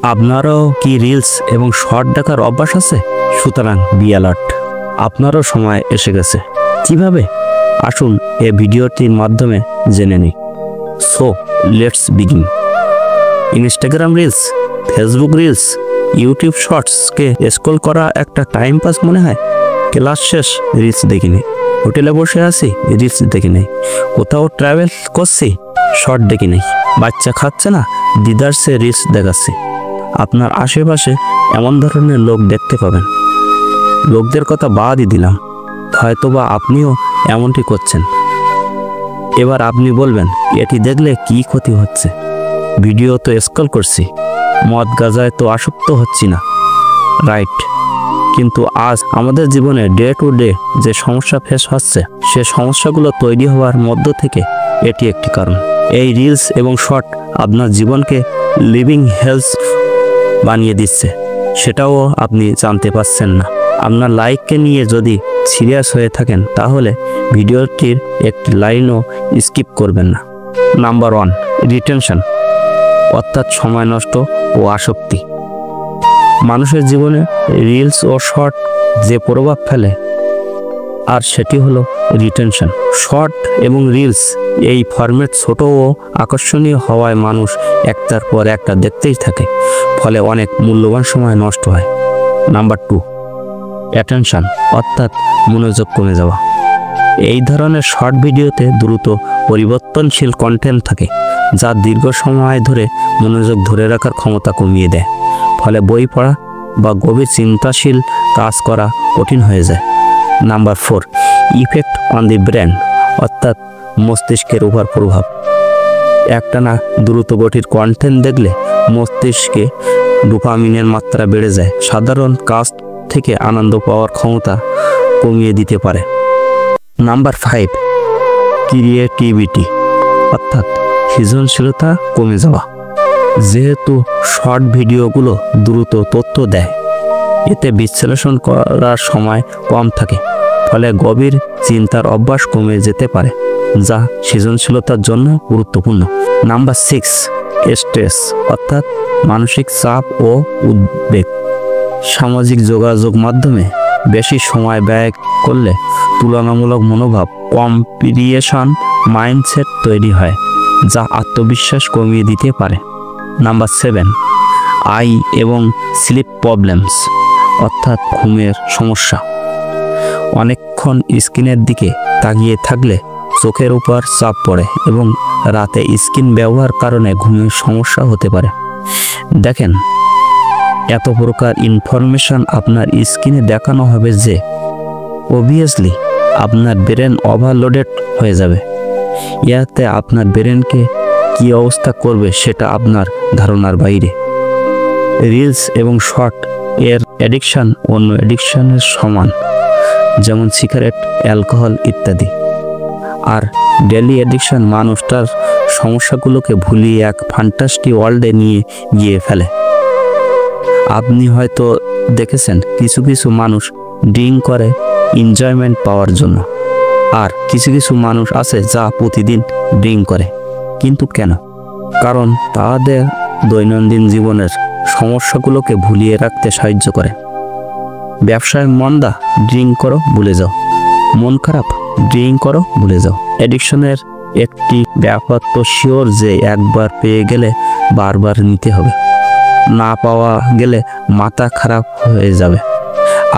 আপনারও কি রিলস এবং শর্ট দেখার অভ্যাস আছে? সুতরাং বি অ্যালার্ট, আপনারও সময় এসে গেছে। কিভাবে? আসুন এই ভিডিওটির মাধ্যমে জেনে নিই। So let's begin. Instagram reels, Facebook reels, YouTube শর্টসকে স্ক্রল করা একটা টাইম পাস মনে হয়? ক্লাস শেষ, রিলস দেখি নেই। হোটেলে বসে আছি, রিলস দেখি নেই। কোথাও ট্রাভেল করছি, শর্ট দেখি নেই। বাচ্চা খাচ্ছে না, দিদারসে রিলস দেখাচ্ছি। আপনার আশেপাশে এমন ধরনের লোক দেখতে পাবেন। লোকদের কথা বাদই দিলাম, হয়তোবা আপনিও এমনটি করছেন। এবার আপনি বলবেন, এটি দেখলে কি ক্ষতি হচ্ছে? ভিডিও তো স্ক্রল করছি, মদ গাঁজায় তো আসক্ত হচ্ছি না, রাইট? কিন্তু আজ আমাদের জীবনে ডে টু ডে যে সমস্যা ফেস হচ্ছে, সে সমস্যাগুলো তৈরি হওয়ার মধ্য থেকে এটি একটি কারণ। এই রিলস এবং শর্ট আপনার জীবনকে লিভিং হেলস বানিয়ে দিচ্ছে, সেটাও আপনি জানতে পারছেন না। আপনার লাইফকে নিয়ে যদি সিরিয়াস হয়ে থাকেন, তাহলে ভিডিওটির একটি লাইনও স্কিপ করবেন না। নাম্বার 1, রিটেনশন, অর্থাৎ সময় নষ্ট ও আসক্তি। মানুষের জীবনে রিলস ও শর্ট যে প্রভাব ফেলে, আর সেটি হলো রিটেনশন। শর্ট এবং রিলস এই ফরম্যাট ছোট ও আকর্ষণীয় হওয়ায় মানুষ একটার পর একটা দেখতেই থাকে, ফলে অনেক মূল্যবান সময় নষ্ট হয়। নাম্বার 2, অ্যাটেনশন, অর্থাৎ মনোযোগ কমে যাওয়া। এই ধরনের শর্ট ভিডিওতে দ্রুত পরিবর্তনশীল কন্টেন্ট থাকে, যা দীর্ঘ সময় ধরে মনোযোগ ধরে রাখার ক্ষমতা কমিয়ে দেয়, ফলে বই পড়া বা গভীর চিন্তাশীল কাজ করা কঠিন হয়ে যায়। Number 4, effect on the brain, অর্থাৎ মস্তিষ্কের উপর প্রভাব। একটানা দ্রুত গতির কন্টেন্ট দেখলে মস্তিষ্কে ডোপামিনের মাত্রা বেড়ে যায়, সাধারণ কাজ থেকে আনন্দ পাওয়ার ক্ষমতা কমিয়ে দিতে পারে। নাম্বার 5, ক্রিয়েটিভিটি, অর্থাৎ সৃজনশীলতা কমে যাওয়া। যেহেতু শর্ট ভিডিওগুলো দ্রুত তথ্য দেয়, এতে বিশ্লেষণ করার সময় কম থাকে, ফলে গভীর চিন্তার অভ্যাস কমে যেতে পারে, যা সৃজনশীলতার জন্য গুরুত্বপূর্ণ। নাম্বার 6, স্ট্রেস, অর্থাৎ মানসিক চাপ ও উদ্বেগ। সামাজিক যোগাযোগ মাধ্যমে বেশি সময় ব্যয় করলে তুলনামূলক মনোভাব, কম্পিটিশন মাইন্ডসেট তৈরি হয়, যা আত্মবিশ্বাস কমিয়ে দিতে পারে। নাম্বার 7, আই এবং স্লিপ প্রবলেমস, অর্থাৎ ঘুমের সমস্যা। অনেকক্ষণ স্ক্রিনের দিকে তাকিয়ে থাকলে চোখের উপর চাপ পড়ে এবং রাতে স্ক্রিন ব্যবহার কারণে ঘুমের সমস্যা হতে পারে। দেখেন, এত প্রকার ইনফরমেশন আপনার স্ক্রিনে দেখানো হবে যে অবভিয়াসলি আপনার ব্রেন ওভারলোডেড হয়ে যাবে। ইয়াতে আপনার ব্রেনকে কি অবস্থা করবে সেটা আপনার ধারণার বাইরে। রিলস এবং শর্ট এর অ্যাডিকশন অন্য অ্যাডিকশনের সমান, যেমন সিগারেট, অ্যালকোহল ইত্যাদি। আর ডেলি অ্যাডিকশন মানুষটার সমস্যাগুলোকে ভুলিয়ে এক ফ্যান্টাস্টিক ওয়ার্ল্ডে নিয়ে গিয়ে ফেলে। আপনি হয়তো দেখেছেন কিছু কিছু মানুষ ড্রিঙ্ক করে এনজয়মেন্ট পাওয়ার জন্য, আর কিছু কিছু মানুষ আছে যা প্রতিদিন ড্রিঙ্ক করে। কিন্তু কেন? কারণ তাদের দৈনন্দিন জীবনের সমস্যাগুলোকে ভুলিয়ে রাখতে সাহায্য করে। ব্যবসায় মন্দা, ড্রিঙ্ক করো ভুলে যাও। মন খারাপ, ড্রিঙ্ক করো ভুলে যাও। অ্যাডিকশনের একটি ব্যাপার তো শিওর যে একবার পেয়ে গেলে বারবার নিতে হবে, না পাওয়া গেলে মাথা খারাপ হয়ে যাবে।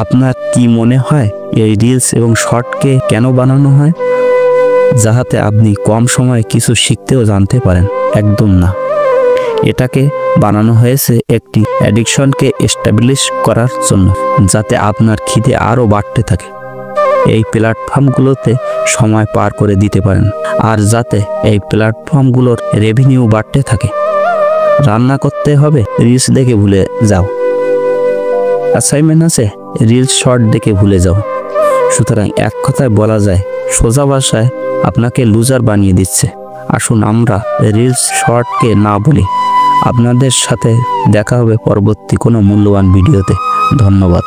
আপনার কি মনে হয় এই রিলস এবং শর্টকে কেন বানানো হয়? যাতে আপনি কম সময়ে কিছু শিখতেও জানতে পারেন? একদম না, এটাকে বানানো হয়েছে একটি অ্যাডিকশনকে এস্টাবলিশ করার জন্য, যাতে আপনার খিদে আরও বাড়তে থাকে, এই প্ল্যাটফর্মগুলোতে সময় পার করে দিতে পারেন, আর যাতে এই প্ল্যাটফর্মগুলোর রেভিনিউ বাড়তে থাকে। রান্না করতে হবে, রিলস দেখে ভুলে যাও। অ্যাসাইনমেন্ট আছে, রিলস শর্ট দেখে ভুলে যাও। সুতরাং এক কথায় বলা যায়, সোজা ভাষায় আপনাকে লুজার বানিয়ে দিচ্ছে। আসুন আমরা রিলস শর্টকে না বলি। আপনাদের সাথে দেখা হবে পরবর্তী কোনো মূল্যবান ভিডিওতে। ধন্যবাদ।